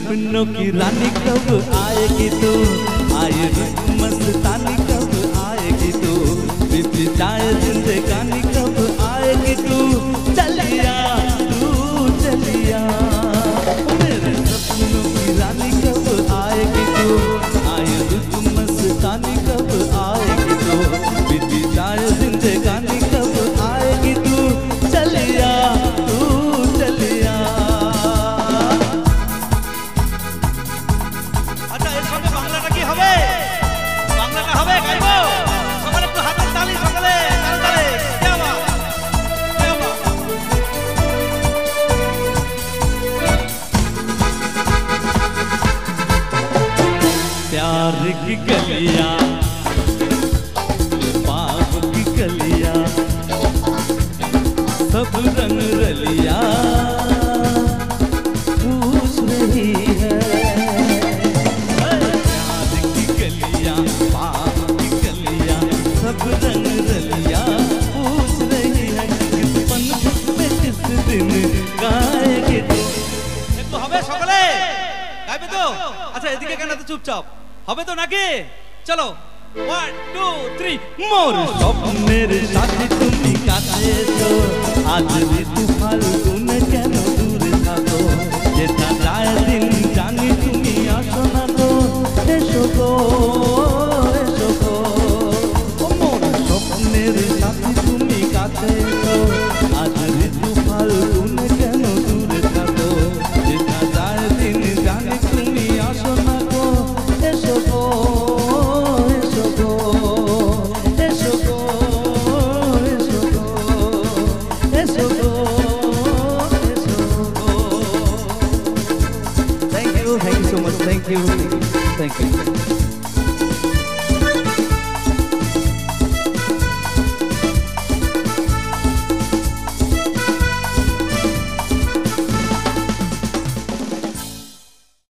सपनों की रानी कब आएगी तू, आए रुत मस्तानी कब आएगी तू, बीत जाए जिंदगानी कब आएगी तू, चलिया तू चलिया। मेरे सपनों की रानी कब आएगी तू, आए रुत मस्तानी कब आएगी तू, बीत जाए जिंदगानी कब आएगी तू, चलिया तू चलिया। আচ্ছা এর সঙ্গে বাংলাটা কি হবে? বাংলাটা হবে গাইবো সকালে একটু হাতের তালি সকালে তালে তালে কে বাবা কে বাবা। प्यार की गलियां बाग की गलियां सब रंग रलिया पूछ रही है। प्यार की गलियां बाग की गलियां सब रंग रलिया पूछ रही है, किस पन में किस दिन गाएगी तू। একটু হবে সকালে গাইবে তো? আচ্ছা এদিকে কেন তো চুপচাপ হবে তো নাকি? চলো 1 2 3 मोर स्वप्नेर साथी तुमी काছে তো, আজ ঋতু ফাল্গুন কেন দূরে থাকো, যেটা যায় দিন জানি তুমি আসো না তো, এসো গো এসো গো। মোর স্বপ্নের সাথী তুমি কাছে তো, আজ ঋতু ফাল্গুন কেন দূরে থাকো, যেটা যায় দিন জানি তুমি আসো না তো, এসো গো এসো গো এসো গো এসো গো এসো গো এসো গো। Thank you so much, thank you.